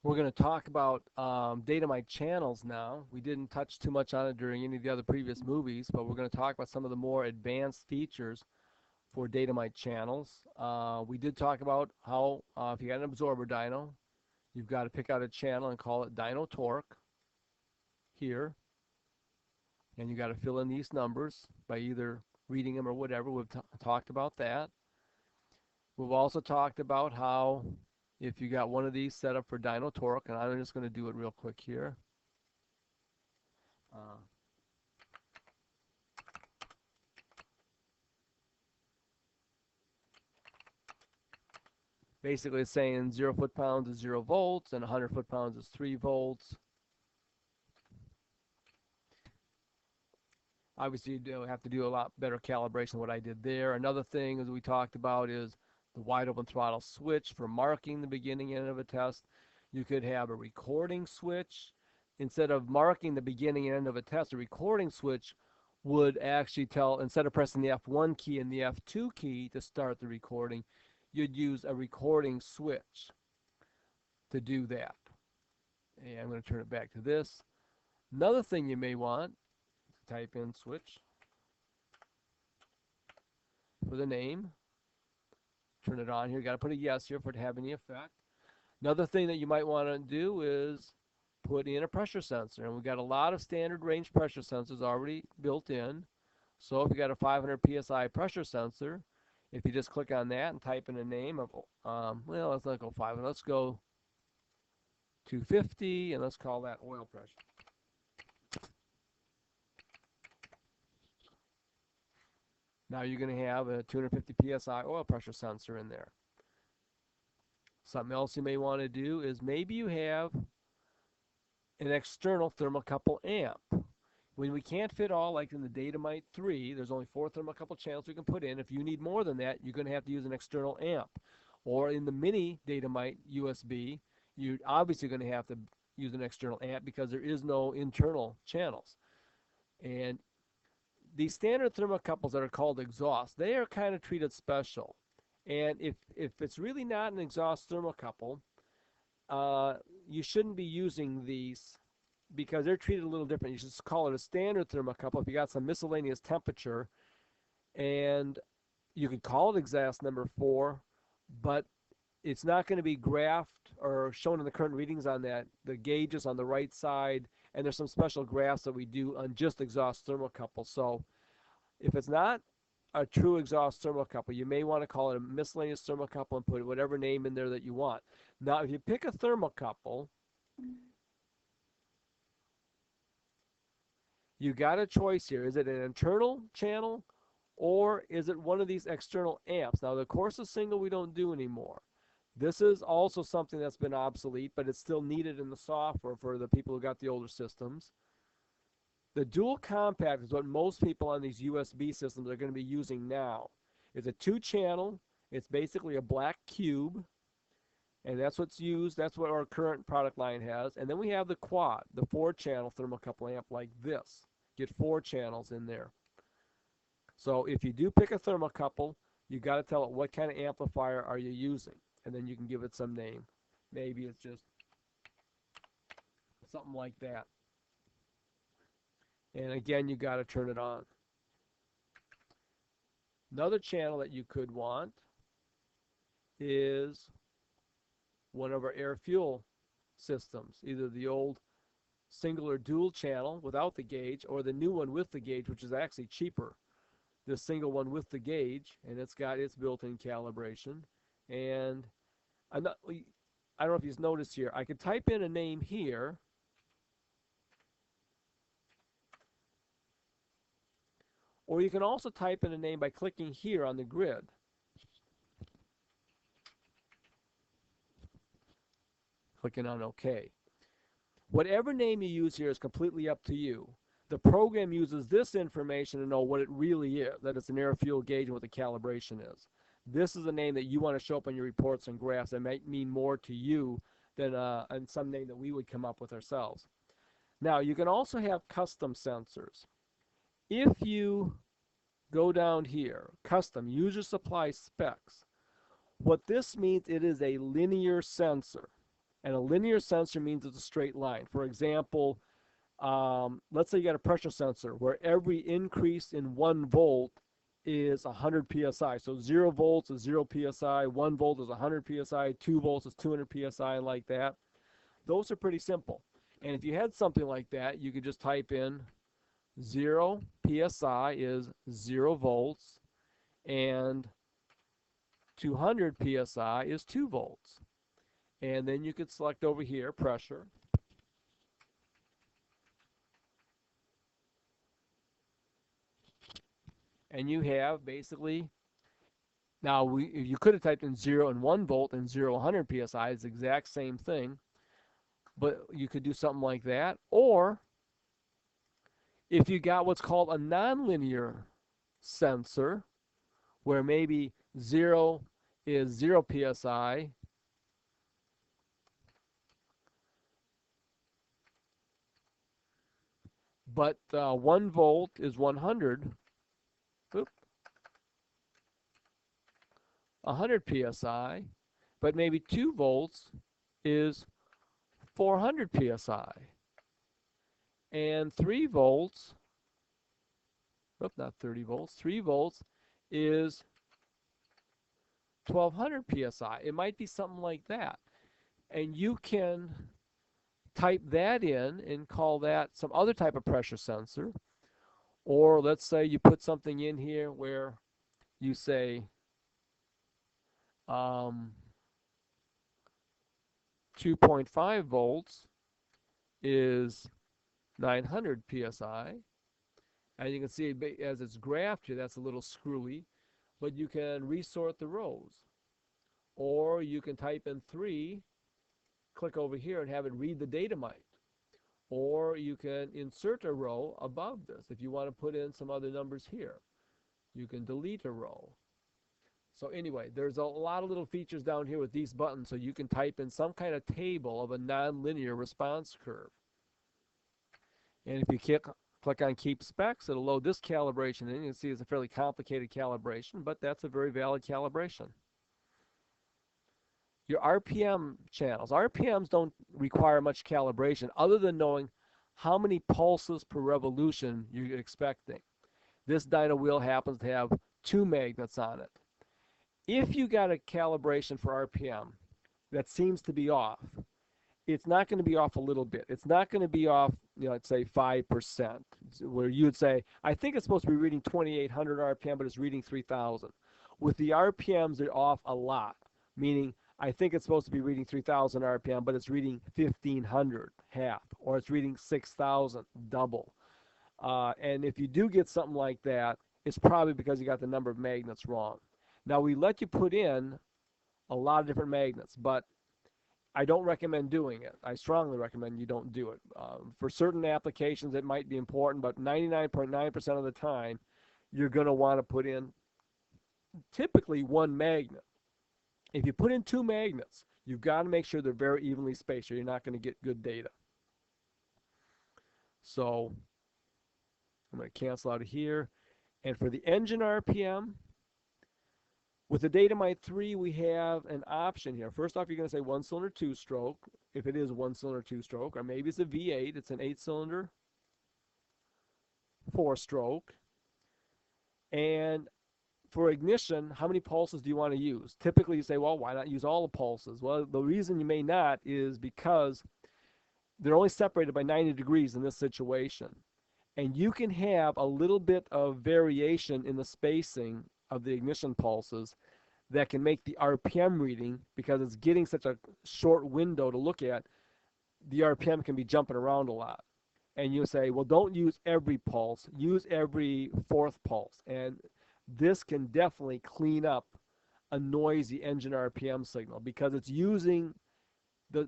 We're going to talk about Datamite channels now. We didn't touch too much on it during any of the other previous movies, but we're going to talk about some of the more advanced features for Datamite channels. We did talk about how if you got an absorber dyno, you've got to pick out a channel and call it dyno torque here, and you got to fill in these numbers by either reading them or whatever. We've talked about that. We've also talked about how if you got one of these set up for dyno torque, and I'm just going to do it real quick here. Uh, Basically, it's saying 0 foot-pounds is 0 volts, and 100 foot-pounds is 3 volts. Obviously, you do have to do a lot better calibration than what I did there. Another thing, as we talked about, is the wide open throttle switch for marking the beginning and end of a test. You could have a recording switch. Instead of marking the beginning and end of a test, a recording switch would actually tell, instead of pressing the F1 key and the F2 key to start the recording, you'd use a recording switch to do that. And I'm going to turn it back to this. Another thing you may want, type in switch for the name. Turn it on here. Got to put a yes here for it to have any effect. Another thing that you might want to do is put in a pressure sensor. And we've got a lot of standard range pressure sensors already built in. So if you got a 500 psi pressure sensor, if you just click on that and type in a name of, well, let's not go 500. Let's go 250, and let's call that oil pressure. Now you're going to have a 250 psi oil pressure sensor in there. Something else you may want to do is maybe you have an external thermocouple amp. When we can't fit all, like in the Datamite 3, there's only 4 thermocouple channels we can put in. If you need more than that, you're going to have to use an external amp. Or in the mini Datamite USB, you're obviously going to have to use an external amp because there is no internal channels. And these standard thermocouples that are called exhaust, they are kind of treated special. And if it's really not an exhaust thermocouple, you shouldn't be using these because they're treated a little different. You should just call it a standard thermocouple if you got some miscellaneous temperature. And you can call it exhaust number 4, but it's not going to be graphed or shown in the current readings on that. The gauge is on the right side, and there's some special graphs that we do on just exhaust thermocouple. So if it's not a true exhaust thermocouple, you may want to call it a miscellaneous thermocouple and put whatever name in there that you want. Now, if you pick a thermocouple, you got a choice here. Is it an internal channel or is it one of these external amps? Now, the Corsa single we don't do anymore. This is also something that's been obsolete, but it's still needed in the software for the people who got the older systems. The dual compact is what most people on these USB systems are going to be using now. It's a 2-channel. It's basically a black cube, and that's what's used. That's what our current product line has. And then we have the quad, the 4-channel thermocouple amp like this. Get 4 channels in there. So if you do pick a thermocouple, you got to tell it what kind of amplifier are you using, and then you can give it some name. Maybe it's just something like that. And again, you got to turn it on. Another channel that you could want is one of our air-fuel systems, either the old single or dual channel without the gauge, or the new one with the gauge, which is actually cheaper. This single one with the gauge, and it's got its built-in calibration. And I don't know if you've noticed here, I could type in a name here, or you can also type in a name by clicking here on the grid. Clicking on OK. Whatever name you use here is completely up to you. The program uses this information to know what it really is, that it's an air-fuel gauge and what the calibration is. This is a name that you want to show up on your reports and graphs that might mean more to you than some name that we would come up with ourselves. Now, you can also have custom sensors. If you go down here, custom, user supply specs, what this means, it is a linear sensor. And a linear sensor means it's a straight line. For example, let's say you got a pressure sensor where every increase in 1 volt is 100 psi. So 0 volts is 0 psi, 1 volt is 100 psi, 2 volts is 200 psi, and like that. Those are pretty simple. And if you had something like that, you could just type in 0 psi is 0 volts, and 200 psi is 2 volts. And then you could select over here pressure. And you have basically, now you could have typed in 0 and 1 volt and 0 100 psi. It's the exact same thing. But you could do something like that. Or if you got what's called a nonlinear sensor, where maybe 0 is 0 psi, but 1 volt is 100, 100 psi, but maybe 2 volts is 400 psi, and 3 volts, not 30 volts, 3 volts is 1200 psi. It might be something like that. And you can type that in and call that some other type of pressure sensor. Or let's say you put something in here where you say 2.5 volts is 900 psi. And you can see as it's graphed here, that's a little screwy, but you can resort the rows. Or you can type in 3, click over here and have it read the data mite. Or you can insert a row above this. If you want to put in some other numbers here, you can delete a row. So anyway, there's a lot of little features down here with these buttons, so you can type in some kind of table of a nonlinear response curve. And if you click on Keep Specs, it'll load this calibration in. You can see it's a fairly complicated calibration, but that's a very valid calibration. Your RPM channels. RPMs don't require much calibration other than knowing how many pulses per revolution you're expecting. This dyno wheel happens to have 2 magnets on it. If you got a calibration for RPM that seems to be off, it's not going to be off a little bit. It's not going to be off, let's say 5%, where you would say, I think it's supposed to be reading 2,800 RPM, but it's reading 3,000. With the RPMs, they're off a lot, meaning I think it's supposed to be reading 3,000 RPM, but it's reading 1,500, half, or it's reading 6,000, double. And if you do get something like that, it's probably because you got the number of magnets wrong. Now, we let you put in a lot of different magnets, but I don't recommend doing it. I strongly recommend you don't do it. For certain applications, it might be important, but 99.9% of the time, you're going to want to put in typically 1 magnet. If you put in 2 magnets, you've got to make sure they're very evenly spaced or you're not going to get good data. So I'm going to cancel out of here. And for the engine RPM, with the Datamite 3, we have an option here. First off, you're going to say 1-cylinder 2-stroke, if it is 1-cylinder 2-stroke, or maybe it's a V8, it's an 8-cylinder 4-stroke. And for ignition, how many pulses do you want to use? Typically, you say, well, why not use all the pulses? Well, the reason you may not is because they're only separated by 90 degrees in this situation. And you can have a little bit of variation in the spacing of the ignition pulses that can make the RPM reading, because it's getting such a short window to look at, the RPM can be jumping around a lot. And you say, well, don't use every pulse, use every 4th pulse. And this can definitely clean up a noisy engine RPM signal, because it's using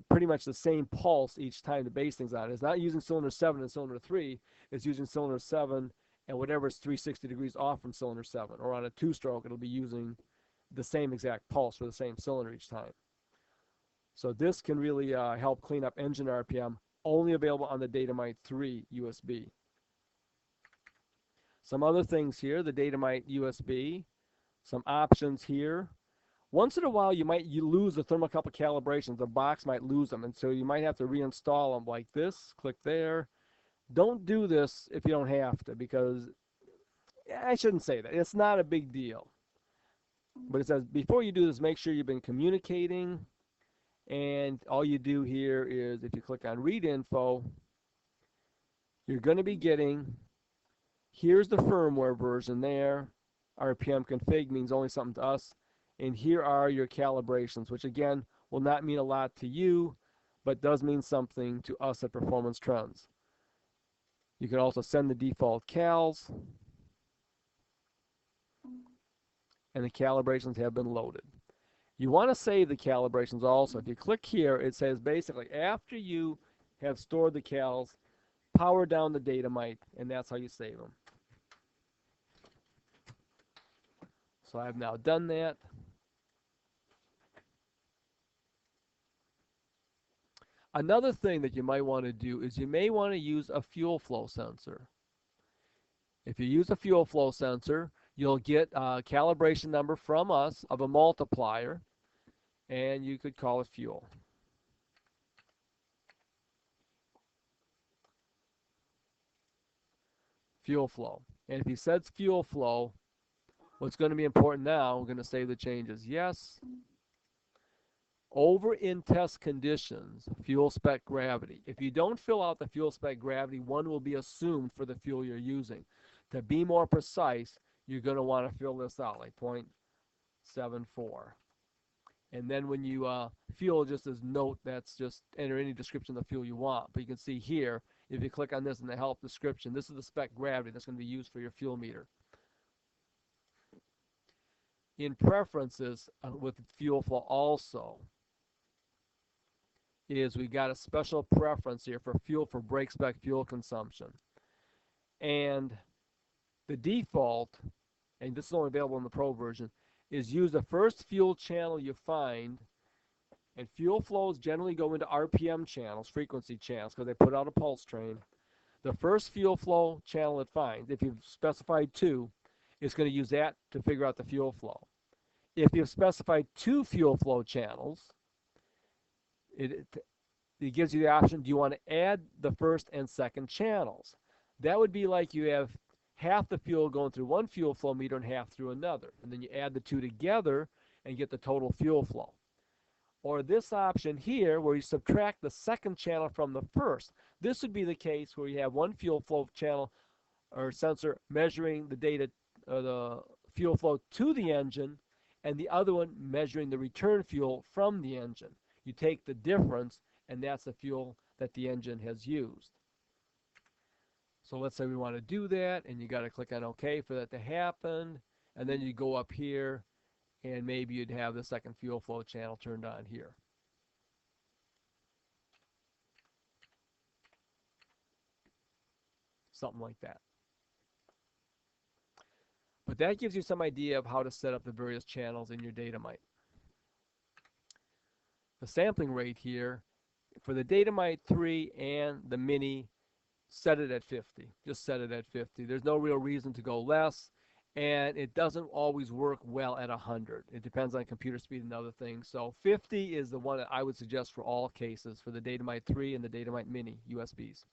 pretty much the same pulse each time to base things on. It's not using cylinder 7 and cylinder 3. It's using cylinder 7 and whatever is 360 degrees off from cylinder 7. Or on a 2-stroke, it'll be using the same exact pulse for the same cylinder each time. So this can really help clean up engine RPM, only available on the Datamite 3 USB. Some other things here, the Datamite USB, some options here. Once in a while, you lose the thermocouple calibrations. The box might lose them, and so you might have to reinstall them like this. Click there. Don't do this if you don't have to, because I shouldn't say that. It's not a big deal. But it says before you do this, make sure you've been communicating. And all you do here is if you click on read info, you're going to be getting, here's the firmware version there. RPM config means only something to us. And here are your calibrations, which again will not mean a lot to you, but does mean something to us at Performance Trends. You can also send the default cals, and the calibrations have been loaded. You want to save the calibrations also. If you click here, it says basically after you have stored the cals, power down the Datamite, and that's how you save them. So I've now done that. Another thing that you might want to do is you may want to use a fuel flow sensor. If you use a fuel flow sensor, you'll get a calibration number from us of a multiplier, and you could call it fuel. Fuel flow. And if he says fuel flow, what's going to be important now, we're going to save the changes. Yes. Over in test conditions, fuel spec gravity. If you don't fill out the fuel spec gravity, one will be assumed for the fuel you're using. To be more precise, you're going to want to fill this out, like 0.74. And then when you fuel, just as note, that's just enter any description of the fuel you want. But you can see here, if you click on this in the help description, this is the spec gravity that's going to be used for your fuel meter. In preferences with fuel flow also, is we got a special preference here for fuel for brake spec fuel consumption. And the default, and this is only available in the Pro version, is use the first fuel channel you find. And fuel flows generally go into RPM channels, frequency channels, because they put out a pulse train. The first fuel flow channel it finds, if you've specified 2, it's going to use that to figure out the fuel flow. If you've specified 2 fuel flow channels, it gives you the option, do you want to add the first and second channels? That would be like you have half the fuel going through one fuel flow meter and half through another. And then you add the 2 together and get the total fuel flow. Or this option here where you subtract the second channel from the first. This would be the case where you have one fuel flow channel or sensor measuring the data, the fuel flow to the engine, and the other one measuring the return fuel from the engine. You take the difference, and that's the fuel that the engine has used. So let's say we want to do that, and you got to click on OK for that to happen, and then you go up here, and maybe you'd have the second fuel flow channel turned on here. Something like that. But that gives you some idea of how to set up the various channels in your Datamite. The sampling rate here, for the Datamite 3 and the Mini, set it at 50. Just set it at 50. There's no real reason to go less, and it doesn't always work well at 100. It depends on computer speed and other things. So 50 is the one that I would suggest for all cases for the Datamite 3 and the Datamite Mini USBs.